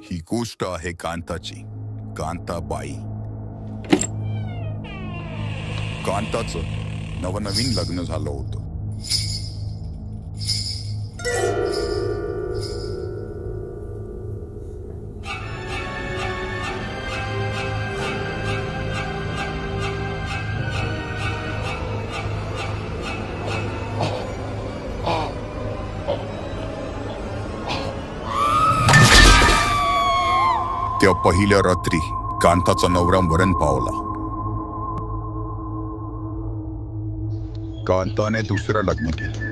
ही गोष्ट आहे कांताची. कांताबाई. कांताचं नवनवीन लग्न झालं होतं. त्या पहिल्या रात्री कांताचा नवरा मरण पावला. कांताने दुसरं लग्न केलं.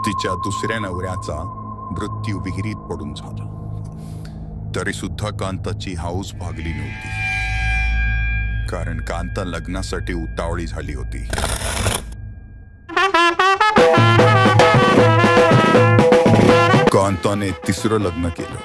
तिच्या दुसऱ्या नवऱ्याचा मृत्यू विहिरीत पडून झाला. तरी सुद्धा कांताची हौस भागली नव्हती, कारण कांता लग्नासाठी उतावळी झाली होती. कांताने तिसरं लग्न केलं.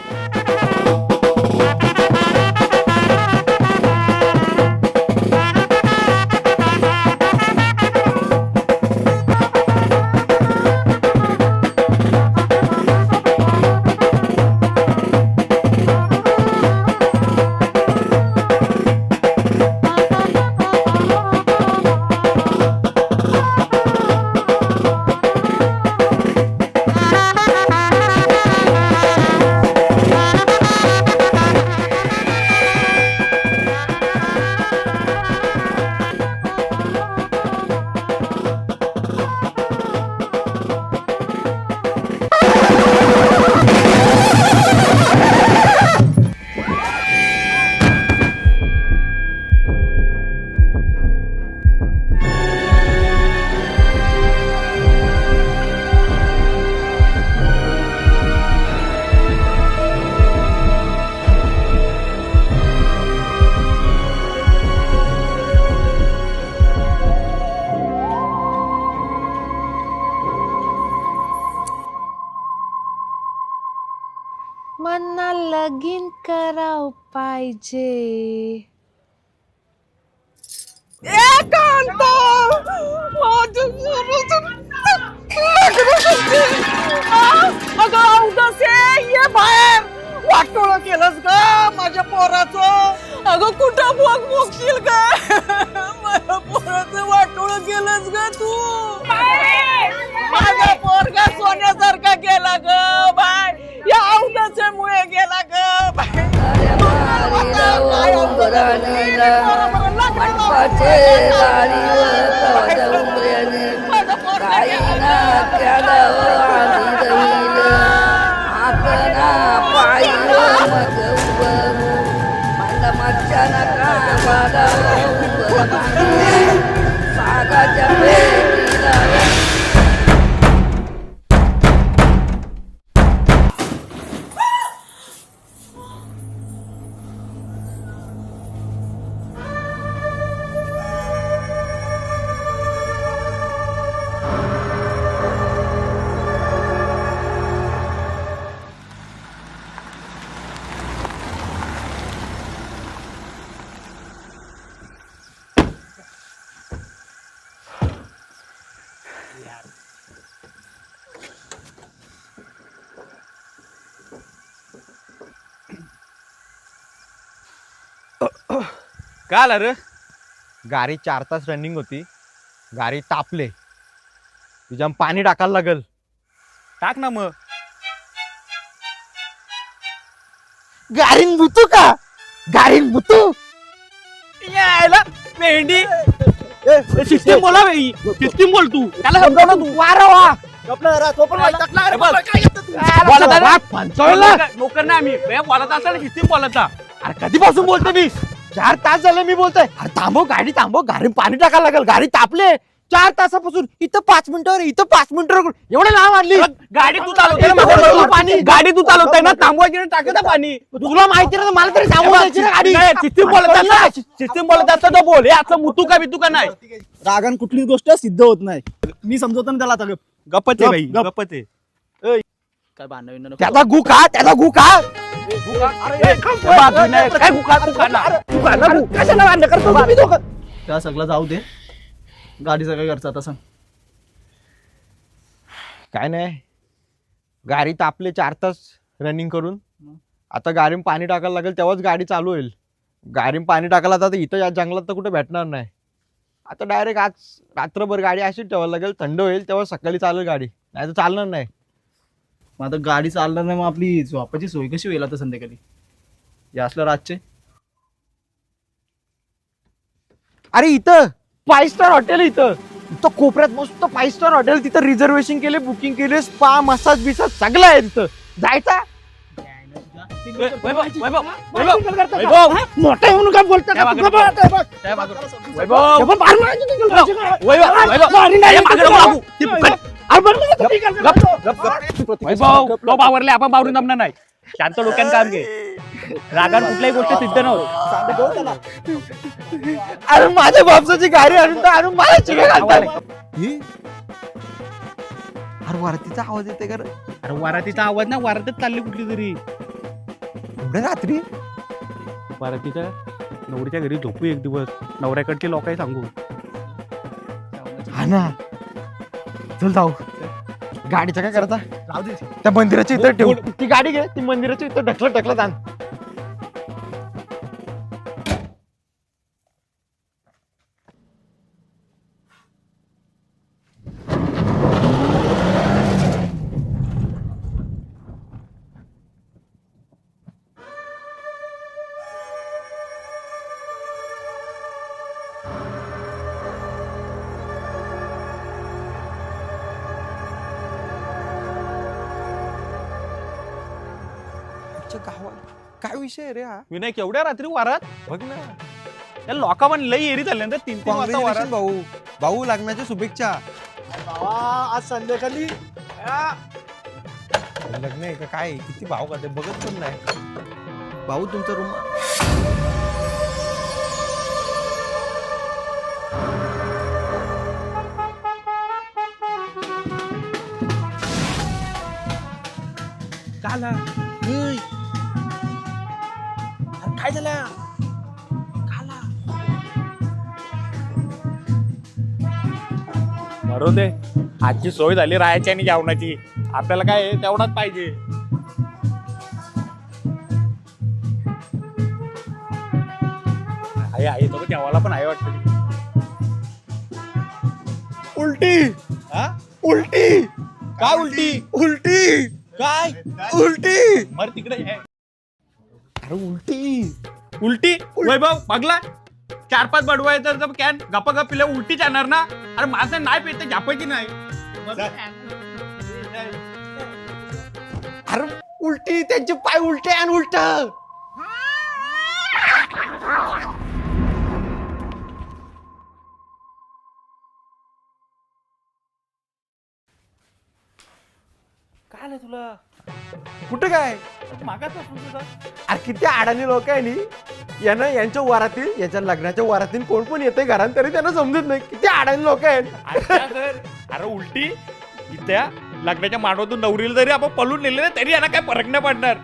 मना लगीन कराव पाहिजे. अगं उदासे ये बाहेर. वाटोळं केलंस ग माझ्या पोराचं. अगं कुठं बघशील का माझ्या पोराचं वाटोळं केलंस ग तू. माझा पोरगा सोन्यासारखा गेला ग बाय. या औदाच्यामुळे गेला ग बाय. काय आलं रे? गाडी 4 तास रनिंग होती, गाडी तापले. तुझ्या पाणी टाकायला लागल. टाक ना मग. गारीन मुतू का गारीन मुतू यायला मेंढी सिस्टीम बोला बाई सिस्टीम बोल तू त्याला समजाव ना तू वारा वा नोकर नाही आम्ही बोलत असताना सिस्टीम बोलायचा. अरे कधीपासून बोलतो मी 4 तास झाले मी बोलतोय. अरे थांबव गाडी थांबव गाडी पाणी टाकायला लागेल गाडी तापले 4 तासापासून इथं 5 मिनिटावर इथं 5 मिनिटावर एवढं लांब आणली गाडी तू चालवते ना पाणी गाडी तू चालवताय ना थांबवायची ना टाकत पाणी तुला माहिती नाही मला तरी थांबवायची ना गाडी सिस्टीम बोलत असताना सिस्टीम बोलत असताना बोल हे असं मुतू का बितू का नाही. रागान कुठलीच गोष्ट सिद्ध होत नाही. मी समजवतो ना त्याला आता गप्पत आहे बाई गप्पत आहे. काय भांडण त्याचा गु का त्याचा गु का त्या सगळं जाऊ दे. गाडीचं काय करचं आता सांग. काय नाही गाडी तापले 4 तास रनिंग करून आता गाडीत पाणी टाकायला लागेल तेव्हाच गाडी चालू होईल. गाडीत पाणी टाकायला आता इथं या जंगलात तर कुठे भेटणार नाही. आता डायरेक्ट आज रात्रभर गाडी अशीच ठेवायला लागेल थंड होईल तेव्हा सकाळी चालेल गाडी नाही तर चालणार नाही. मग आता गाडी चालणार नाही मग आपली झोपाची सोय कशी होईल आता संध्याकाळी या असल्या रातचे. अरे इथं 5 स्टार हॉटेल इथं कोपऱ्यात मस्त 5 स्टार हॉटेल तिथं रिझर्वेशन केले बुकिंग केले स्पा मसाज बिसाज सगळं आहे तिथं जायचा. मोठा म्हणून काय बोलतात बावरले आपण बावरून जमणार नाही. शांत डोक्यानं काम घे. रागान कुठल्याही गोष्ट सिद्ध नव्हती. अरे माझ्या बापसाची गाडी आणून मला चिके घालतात. अरे वरतीचा आवाज येते का रे? अरे वरातीचा आवाज ना वरातच चालली कुठली तरी. एवढ्या रात्री वरातीच्या नवरीच्या घरी झोपू एक दिवस नवऱ्याकडचे लोक आहे सांगू. हा ना चल जाऊ. गाडीचं काय करायचा त्या मंदिराच्या इथं ठेवू. ती गाडी घे ती मंदिराच्या इथं ढकलत आण. गावात काय विषय आहे रे हा? विनायक एवढ्या रात्री वारात बघ ना या लोका पण लई एरी झाले ना 3-3 वाजता Congratulations वारात. भाऊ भाऊ लग्नाच्या शुभेच्छा. आज संध्याकाळी लग्न आहे का काय किती भाऊ का ते बघत पण नाही. भाऊ तुमचा रूम काला काय झालं बरोबर दे आजची सोय झाली राहायची आणि जेवणाची. आपल्याला काय आहे, तेवढाच पाहिजे. आहे तो जेवायला पण आहे वाटतं. उलटी उलटी काय उलटी उलटी काय उलटी मर तिकडे आहे. अरे उलटी उलटी वैभव बघला 4-5 बडवायचं तर कॅन गप्पा गप पिल्या उलटीच येणार ना. अरे माझं नाही पेट झापायची नाही. अरे उलटी त्यांचे पाय उलटे आणि उलट काय आलं तुला कुठे काय मागाचा. अरे किती अडाणी लोक आहे नी यानं यांच्या वरातील याच्या लग्नाच्या वरातील कोण पण येते घरात तरी त्यांना समजत नाही किती अडाणी लोक आहेत. अरे उलटी इथ्या लग्नाच्या मांडवातून नवरीला जरी आपण पळून नेले ना तरी यांना काय फरक नाही पडणार.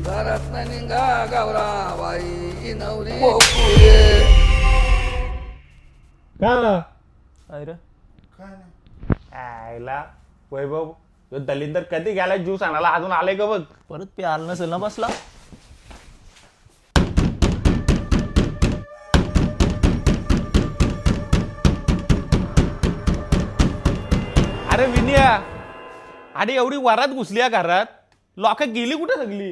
घरात निघा गौराबाई नवरी अरे आयला वैभव तो दलिंदर कधी गेला ज्यूस आणायला अजून आलाय का बघ. परत प्यायला नसेल ना बसला. अरे विनिया आणि एवढी वरात घुसली या घरात लोक गेली कुठे सगळी.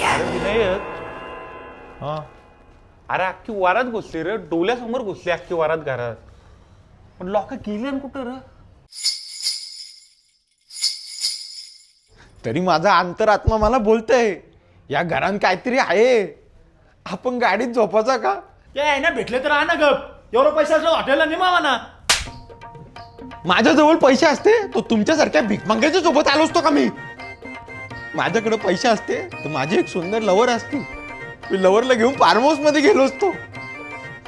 अरे विनायक हा अरे अख्खी वरात घुसली रे डोल्यासमोर घुसली अख्खी वरात घरात पण लोक गेली आणि कुठं रे. तरी माझा अंतरात्मा मला बोलतय या घरात काहीतरी आहे. आपण गाडीत झोपायचा का. आहे ना भेटले तर आणा गप. एवढं पैसा असलं हॉटेलला निमावा ना. माझ्याजवळ पैसे असते तो तुमच्यासारख्या भिकमंग्याच्या सोबत आलो असतो का मी. माझ्याकडे पैसे असते तर माझी एक सुंदर लवर असती. मी लवरला घेऊन फार्म हाऊस मध्ये गेलो असतो.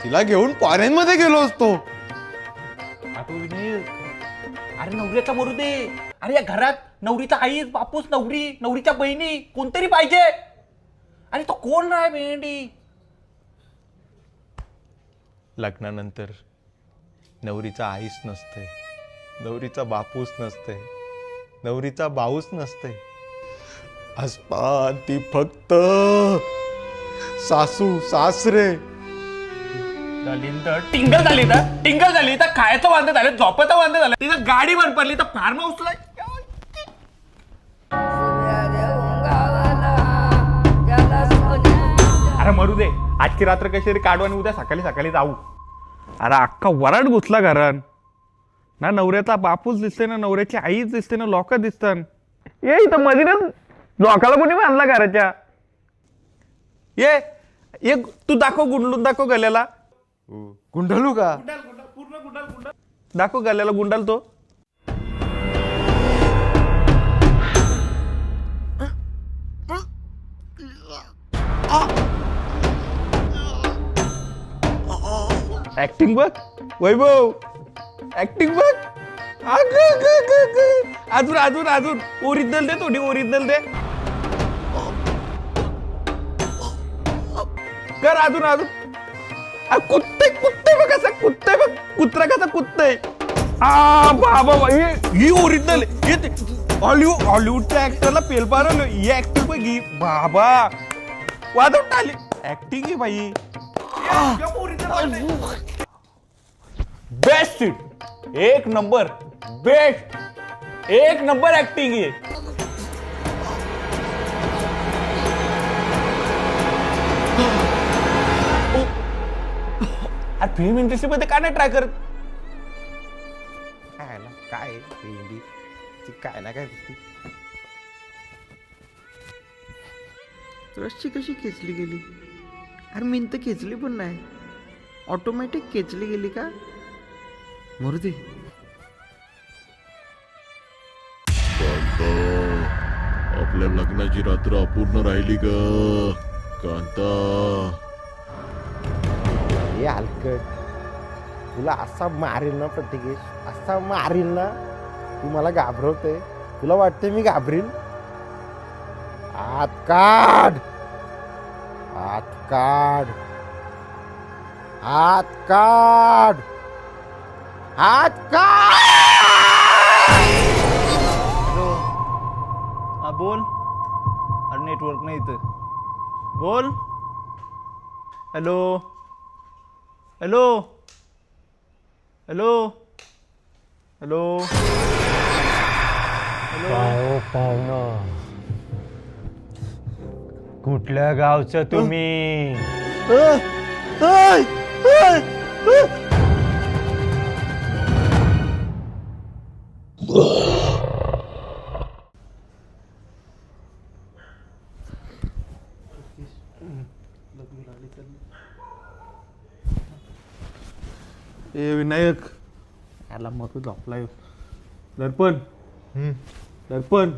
तिला घेऊन फॉरेन मध्ये गेलो असतो. अरे नवऱ्याचा मरू दे. अरे या घरात नवरीचा आई बापूस नवरी नवरीच्या बहिणी कोणतरी पाहिजे. अरे तो कोण नाही भेंडी. लग्नानंतर नवरीचा आईच नसते, नवरीचा बापूच नसते, नवरीचा भाऊच नसते. असतात ती फक्त सासू सासरे. टिंगल झाली तर खायचं वांदे झालं झोपायचं वांदे झालं तिथं गाडी बंद पडली तर फार्म हाऊसला. अरे मरू दे आजची रात्र कशी तरी काढू आणि उद्या सकाळी सकाळी जाऊ. अरे अख्खा वराड घुसला घरात ना. नवऱ्याचा बापूच दिसते ना नवऱ्याची आईच दिसते ना लोक दिसतात. ये इथं मध्ये ना लोकाला कोणी बांधला घराच्या. ये तू दाखव गुंडलून दाखव गल्याला. गुंडलू का. दाखव गल्याला गुंडाल तो. ऍक्टिंग बघ वैभव ऍक्टिंग बघ. अजून अजून अजून ओरिजिनल दे थोडी ओरिजिनल दे कर अजून अजून. कुत्ते कुत्ते बघ कसं कुत्ते बघ कुत्रा कसा कुत्ते. बाबा ही ओरिजिनल हॉलिवूडच्या ऍक्टरला फेल पारवलं. ही ऍक्टिंग बघ ही बाबा वाजवून आली ऍक्टिंग आहे बाई. बेस्ट सीट एक नंबर बेस्ट एक नंबर ऍक्टिंग आहे. फिल्म इंडस्ट्री मध्ये का नाही ट्राय करत. काय काय ना काय रस्सी कशी खेचली गेली. अरे मी तर खेचली पण नाही ऑटोमॅटिक खेचली गेली का. मरू दे. आपल्या लग्नाची रात्र अपूर्ण राहिली ग कांता. हे हलकट तुला असा मारेल ना प्रत्येकेश असा मारेल ना. तू मला घाबरवते. तुला वाटते मी घाबरील. हात काढ हात काढ हात काढ हात काढ. हा बोल. अरे नेटवर्क नाही इथं. बोल. Hello hello hello hello hello. कुठल्या गावचं तुम्ही. ए विनायक याला मग झोपलाय. दर्पण दर्पण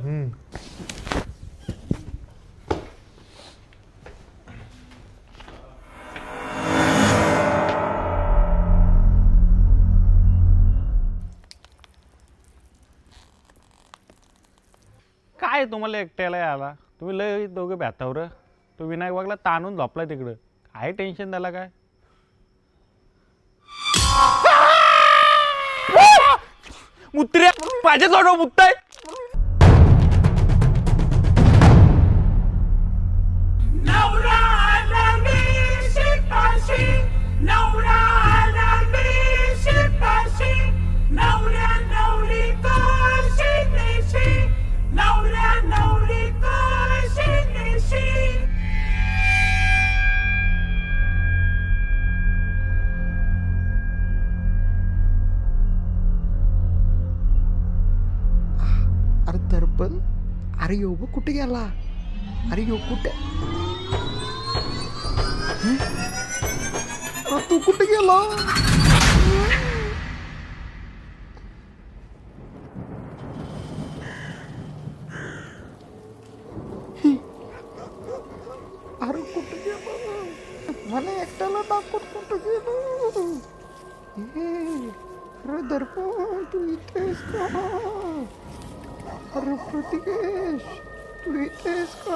काय तुम्हाला एकट्याला याला तुम्ही लय दोघे भ्यातावर. तो विनायक वागला ताणून झोपलाय तिकडं. काय टेन्शन त्याला काय. मुत्र्या माझ्या जोडो मुत्ताय. अरे दर्पण, अरे यो बघ कुठे गेला. अरे यो कुठे, अरे तू कुठे गेला. अरे कुठे गेला, मला एकट्याला टाकून कुठे गेलो. अरे दर्पण तू इथेस का. अरे प्रतिकेश तू इथेस का.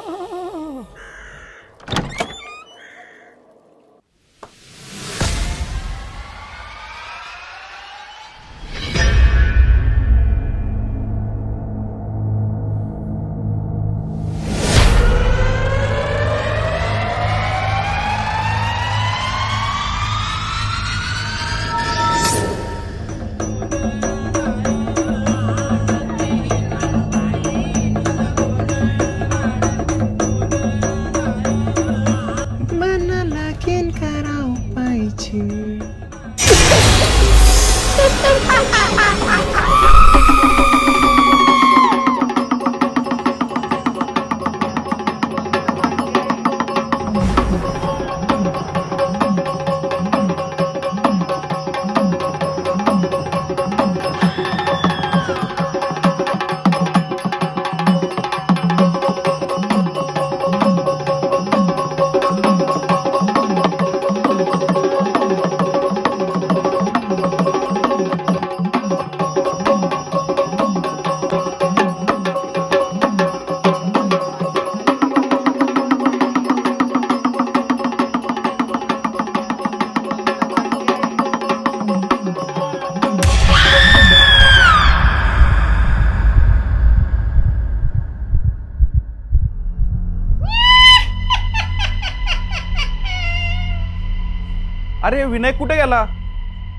अरे विनायक कुठे गेला.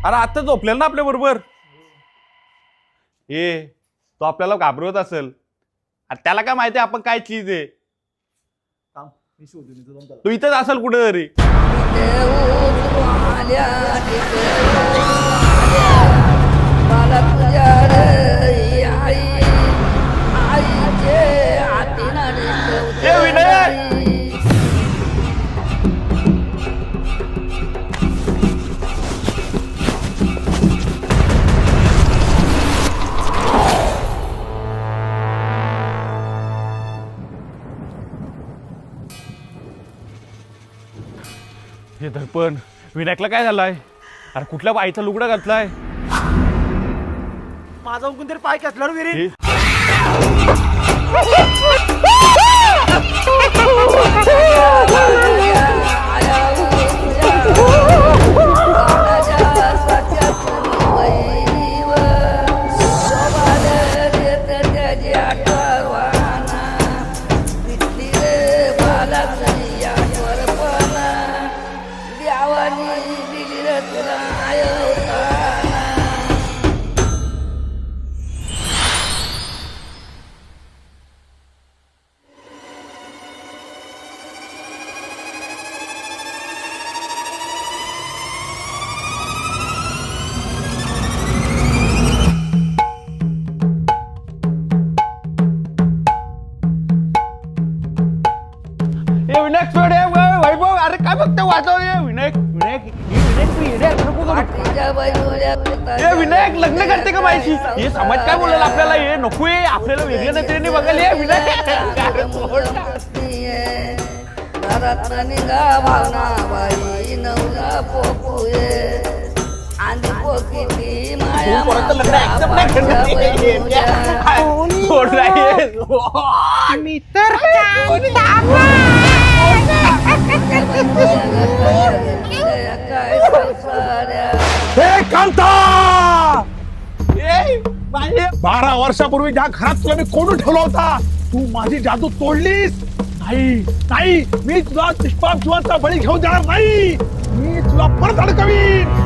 अरे आता झोपलेला ना आपल्या बरोबर. तो आपल्याला घाबरवत असेल. त्याला काय माहिती आपण काय चीज आहे. तू इथंच असेल कुठे तरी. विनायक हे दर्पण, विनायकला काय झालंय. अरे कुठल्या बाईचा लुगडा घातलाय. माझा उगून तरी पाय खेचला रे विहिरीत. वैभव, अरे काय फक्त वाचव. विनायक विनायक विनायक लग्न करते का माहिती. हे समाज काय बोलेल आपल्याला. हे नको आहे आपल्याला वेगळ्या नजरेने बघायला. हे विनायक मी तर कांता 12 वर्षापूर्वी ज्या घरात तुला मी कोंडून ठेवला होता तू माझी जादू तोडलीस. नाही नाही मी तुला निष्पाप जीवाचा बळी घेऊन जाणार नाही. मी तुला परत अडकवीन.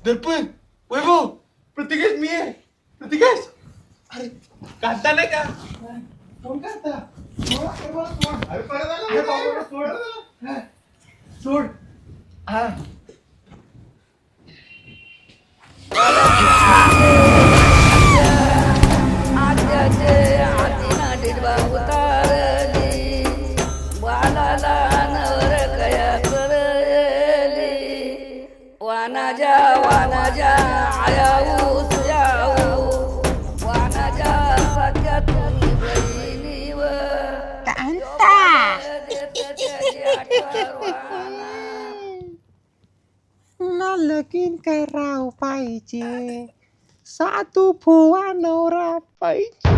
दर्पण वैभव प्रतिकेश मी आहे. प्रतिकेश अरे कांता नाही का कोण कांता सोड हा वानाजा आयाऊ सुयाऊ वानाजा सत्या तुम्ही बहिणीव ना लगीन कराव पाहिजे साधू फुवा नवरा पाहिजे.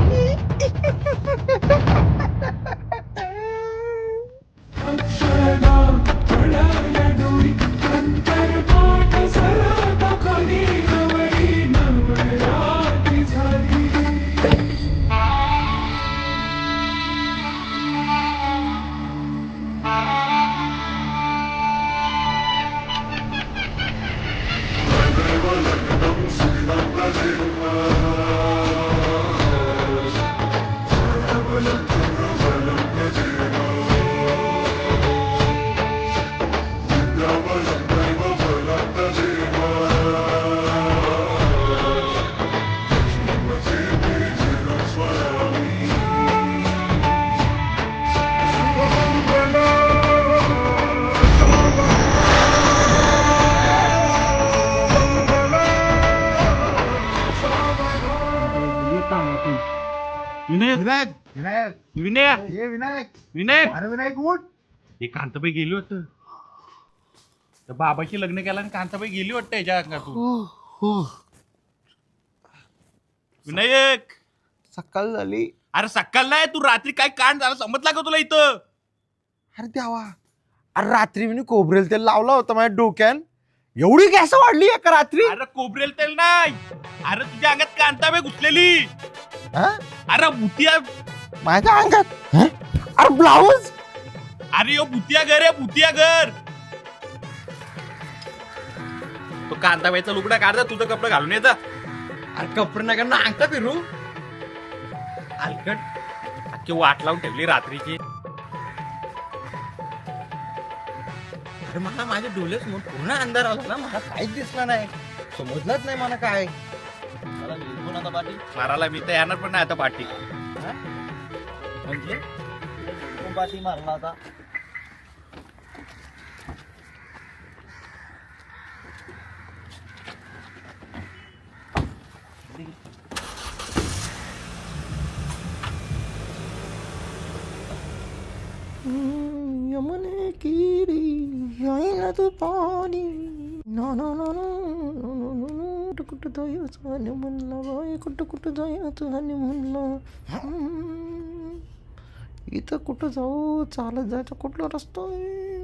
विनायक विनायक विनायक विनायक विनायक अरे विनायक उठ. हे कांताबाई गेली वाटतं. त्या बाबाशी लग्न केलं आणि कांताबाई गेली वाटतं याच्या अंगातून. विनायक सकाळ झाली. अरे सकाळ नाही तू रात्री काय कांड झाला समजला का तुला इथं. अरे देवा, अरे रात्री मी खोबरेल तेल लावला होता माझ्या डोक्यान. एवढी गॅस वाढली एका रात्री. अरे कोबरेल तेल नाही. अरे तुझ्या अंगात कांताबाई घुसलेली. अरे भुतिया माझ्या अंगात. अरे ब्लाऊज. अरे यो भुतिया घर आहे भुतिया घर. तो कांताबाईचा लुगडा काढता तुझं कपडा घालून येता. अरे कपडे नका ना अंगठा फिरू. अलकट अख्खी वाट लावून ठेवली रात्रीची. अरे मला माझ्या डोळ्यासमोर पूर्ण अंधार आला ना. मला काहीच दिसलं नाही. समजलंच नाही मला काय. मला लिहून आता पाठी मारायला मी तर येणार पण नाही आता पाठी. म्हणजे पाठी मारला आता. यमने किरी आईना तू पाणी नो नो नो नो कुठं कुठं जायचं आणि म्हणलं बाई कुठं कुठं जायचं आणि म्हणलं इथं कुठं जाऊ चालत जायचं कुठला रस्ता आहे.